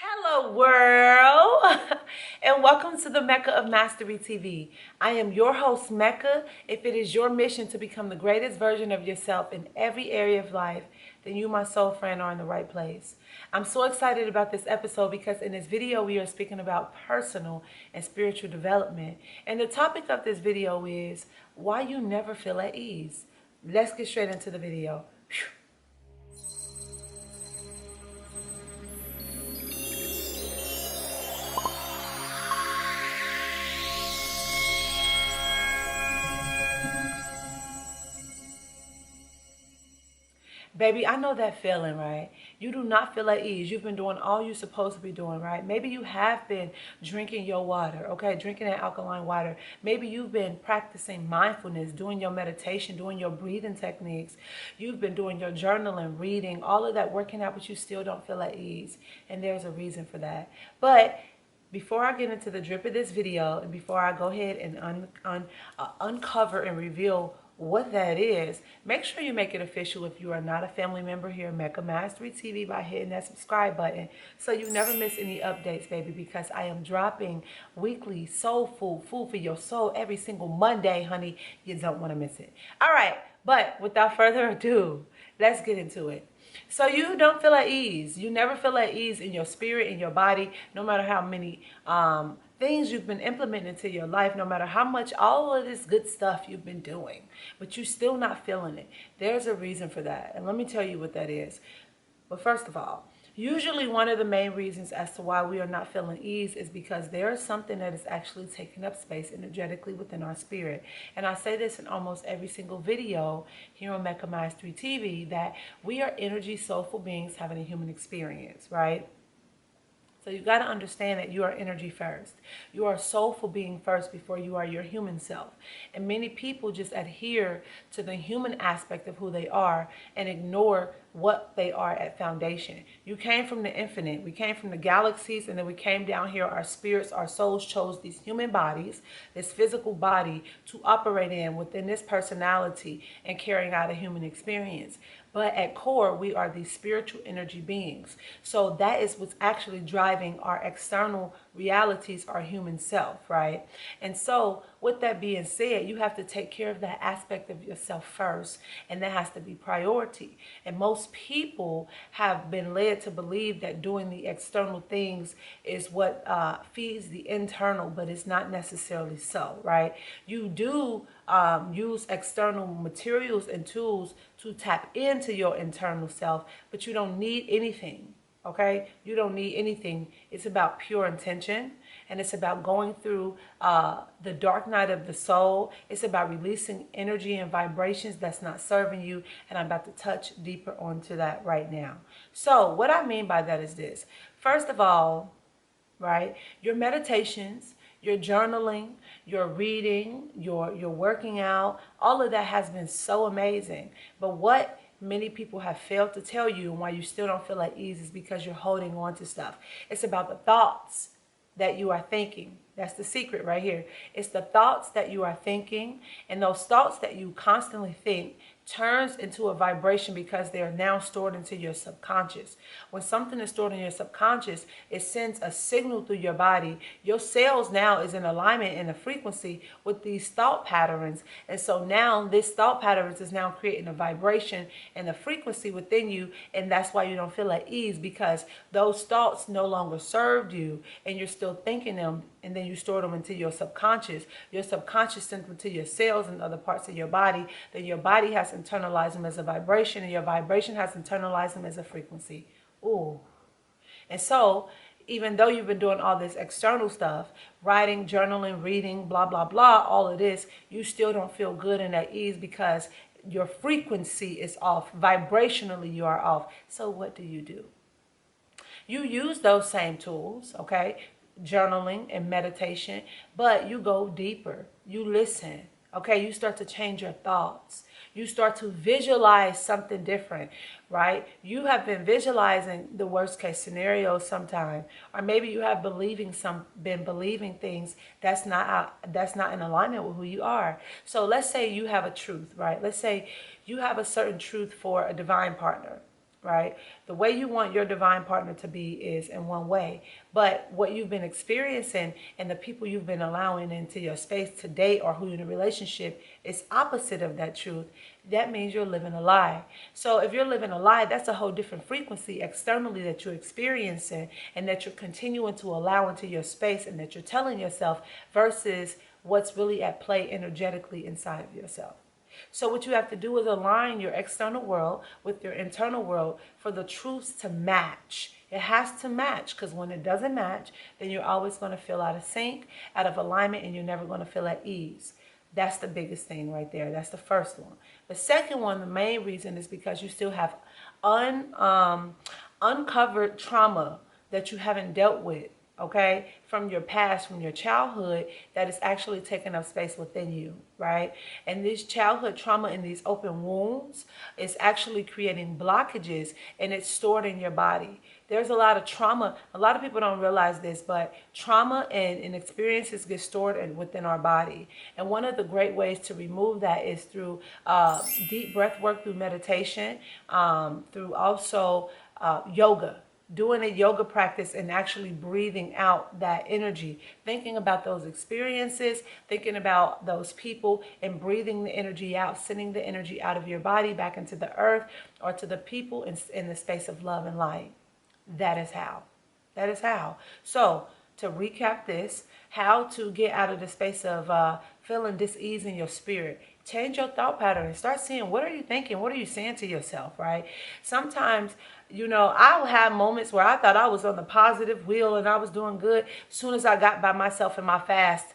Hello, world, and welcome to the Mecca of Mastery TV. I am your host, Mecca. If it is your mission to become the greatest version of yourself in every area of life, then you, my soul friend, are in the right place. I'm so excited about this episode because in this video, we are speaking about personal and spiritual development. And the topic of this video is why you never feel at ease. Let's get straight into the video. Whew. Baby, I know that feeling, right? You do not feel at ease. You've been doing all you're supposed to be doing, right? Maybe you have been drinking your water, okay? Drinking that alkaline water. Maybe you've been practicing mindfulness, doing your meditation, doing your breathing techniques. You've been doing your journaling, reading, all of that, working out, but you still don't feel at ease. And there's a reason for that. But before I get into the drip of this video and before I go ahead and uncover and reveal what that is, make sure you make it official if you are not a family member here at Mecca Mastery TV by hitting that subscribe button so you never miss any updates, baby, because I am dropping weekly soul food for your soul every single Monday, honey. You don't want to miss it. All right, but without further ado, let's get into it. So you don't feel at ease. You never feel at ease in your spirit, in your body, no matter how many things you've been implementing into your life, no matter how much all of this good stuff you've been doing, but you're still not feeling it. There's a reason for that. And let me tell you what that is. But first of all, usually one of the main reasons as to why we are not feeling ease is because there is something that is actually taking up space energetically within our spirit. And I say this in almost every single video here on Mecca Mastery TV, that we are energy soulful beings having a human experience, right? So you got to understand that you are energy first. You are a soulful being first before you are your human self. And many people just adhere to the human aspect of who they are and ignore what they are at foundation. You came from the infinite. We came from the galaxies, and then we came down here. Our spirits, our souls chose these human bodies, this physical body, to operate in within this personality and carrying out a human experience. But at core, we are these spiritual energy beings. So that is what's actually driving our external realities, our human self, right? And so with that being said, you have to take care of that aspect of yourself first, and that has to be priority. And most people have been led to believe that doing the external things is what feeds the internal, but it's not necessarily so, right? You do use external materials and tools to tap into your internal self, but you don't need anything. Okay, you don't need anything. It's about pure intention, and it's about going through the dark night of the soul. It's about releasing energy and vibrations that's not serving you, and I'm about to touch deeper onto that right now. So what I mean by that is this. First of all, right, your meditations, your journaling, your reading, your working out, all of that has been so amazing. But what many people have failed to tell you, and why you still don't feel at ease, is because you're holding on to stuff. It's about the thoughts that you are thinking. That's the secret right here. It's the thoughts that you are thinking, and those thoughts that you constantly think turns into a vibration because they are now stored into your subconscious. When something is stored in your subconscious, it sends a signal through your body. Your cells now is in alignment in a frequency with these thought patterns. And so now this thought patterns is now creating a vibration and a frequency within you. And that's why you don't feel at ease, because those thoughts no longer served you and you're still thinking them, and then you store them into your subconscious. Your subconscious sends them to your cells and other parts of your body. Then your body has internalized them as a vibration, and your vibration has internalized them as a frequency. Ooh. And so, even though you've been doing all this external stuff, writing, journaling, reading, blah, blah, blah, all of this, you still don't feel good and at ease because your frequency is off. Vibrationally, you are off. So what do? You use those same tools, okay? Journaling and meditation, but you go deeper. You listen, okay? You start to change your thoughts. You start to visualize something different, right? You have been visualizing the worst case scenario sometime, or maybe you have been believing things that's not in alignment with who you are. So let's say you have a truth, right? Let's say you have a certain truth for a divine partner. right? The way you want your divine partner to be is in one way, but what you've been experiencing and the people you've been allowing into your space to date or who you're in a relationship is opposite of that truth. That means you're living a lie. So if you're living a lie, that's a whole different frequency externally that you're experiencing and that you're continuing to allow into your space and that you're telling yourself versus what's really at play energetically inside of yourself. So what you have to do is align your external world with your internal world for the truths to match. It has to match, because when it doesn't match, then you're always going to feel out of sync, out of alignment, and you're never going to feel at ease. That's the biggest thing right there. That's the first one. The second one, the main reason, is because you still have uncovered trauma that you haven't dealt with, okay, from your past, from your childhood, that is actually taking up space within you, right? And this childhood trauma and these open wounds is actually creating blockages, and it's stored in your body. There's a lot of trauma. A lot of people don't realize this, but trauma and experiences get stored within our body. And one of the great ways to remove that is through deep breath work, through meditation, through also yoga. Doing a yoga practice and actually breathing out that energy, thinking about those experiences, thinking about those people, and breathing the energy out, sending the energy out of your body back into the earth or to the people in the space of love and light. That is how. That is how. So to recap this, how to get out of the space of feeling dis-ease in your spirit. Change your thought pattern and start seeing, what are you thinking? What are you saying to yourself, right? Sometimes, you know, I will have moments where I thought I was on the positive wheel and I was doing good. As soon as I got by myself in my fast,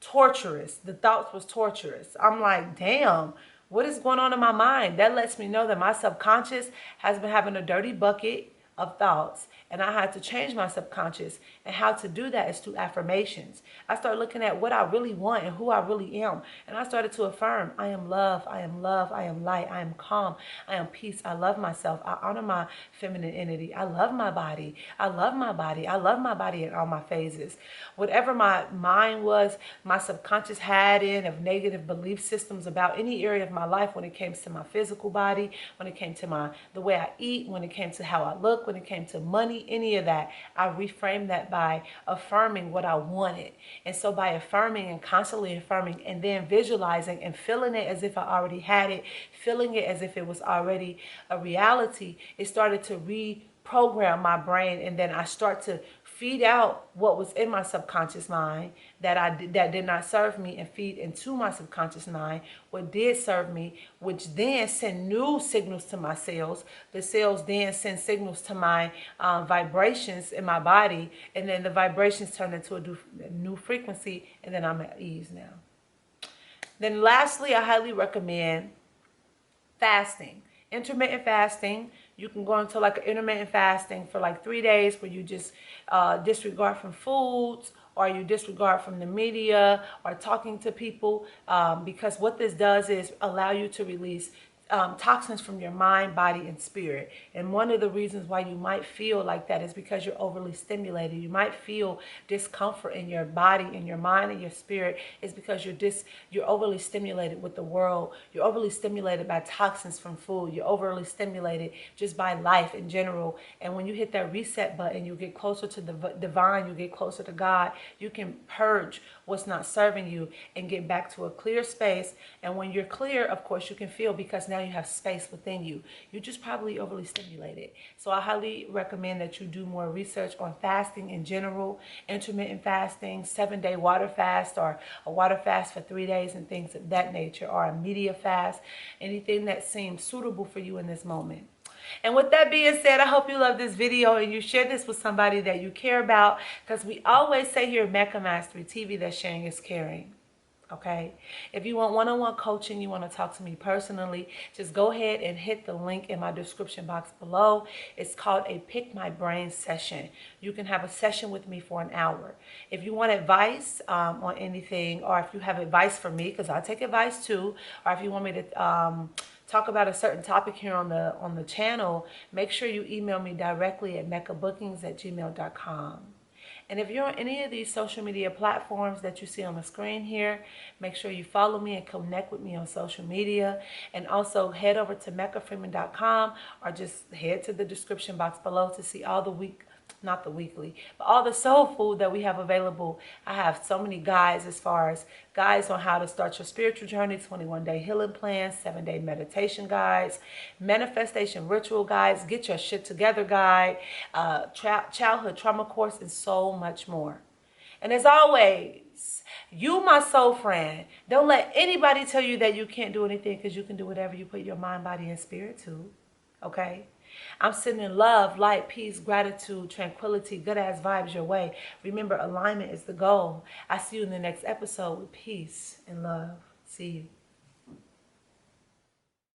torturous. The thoughts was torturous. I'm like, damn, what is going on in my mind? That lets me know that my subconscious has been having a dirty bucket of thoughts, and I had to change my subconscious. And how to do that is through affirmations. I started looking at what I really want and who I really am, and I started to affirm, I am love, I am love, I am light, I am calm, I am peace, I love myself, I honor my feminine entity, I love my body, I love my body, I love my body in all my phases. Whatever my mind was, my subconscious had in of negative belief systems about any area of my life, when it came to my physical body, when it came to the way I eat, when it came to how I look, when it came to money, any of that, I reframed that by affirming what I wanted. And so by affirming and constantly affirming and then visualizing and feeling it as if I already had it, feeling it as if it was already a reality, it started to reprogram my brain. And then I start to feed out what was in my subconscious mind that did not serve me, and feed into my subconscious mind what did serve me, which then send new signals to my cells. The cells then send signals to my vibrations in my body, and then the vibrations turn into a new frequency, and then I'm at ease now. Then lastly, I highly recommend fasting. Intermittent fasting. You can go into like an intermittent fasting for like 3 days, where you just disregard from foods, or you disregard from the media or talking to people, because what this does is allow you to release toxins from your mind, body, and spirit. And one of the reasons why you might feel like that is because you're overly stimulated. You might feel discomfort in your body, in your mind, and your spirit, is because you're overly stimulated with the world. You're overly stimulated by toxins from food. You're overly stimulated just by life in general. And when you hit that reset button, you get closer to the divine, you get closer to God. You can purge what's not serving you and get back to a clear space. And when you're clear, of course, you can feel, because now you have space within you. You're just probably overly stimulated. So I highly recommend that you do more research on fasting in general, intermittent fasting, 7-day water fast, or a water fast for 3 days, and things of that nature, or a media fast, anything that seems suitable for you in this moment. And with that being said, I hope you love this video and you share this with somebody that you care about, because we always say here at Mecca Mastery TV that sharing is caring. Okay, if you want one-on-one coaching, you want to talk to me personally, just go ahead and hit the link in my description box below. It's called a Pick My Brain session. You can have a session with me for an hour. If you want advice on anything, or if you have advice for me, because I take advice too, or if you want me to talk about a certain topic here on the channel, make sure you email me directly at meccabookings@gmail.com. And if you're on any of these social media platforms that you see on the screen here, make sure you follow me and connect with me on social media. And also head over to MeccaFreeman.com or just head to the description box below to see all the not the weekly, but all the soul food that we have available. I have so many guides as far as guides on how to start your spiritual journey, 21-day healing plans, 7-day meditation guides, manifestation ritual guides, get your shit together guide, childhood trauma course, and so much more. And as always, you, my soul friend, don't let anybody tell you that you can't do anything, because you can do whatever you put your mind, body, and spirit to. Okay? I'm sending love, light, peace, gratitude, tranquility, good ass vibes your way. Remember, alignment is the goal. I see you in the next episode with peace and love. See you.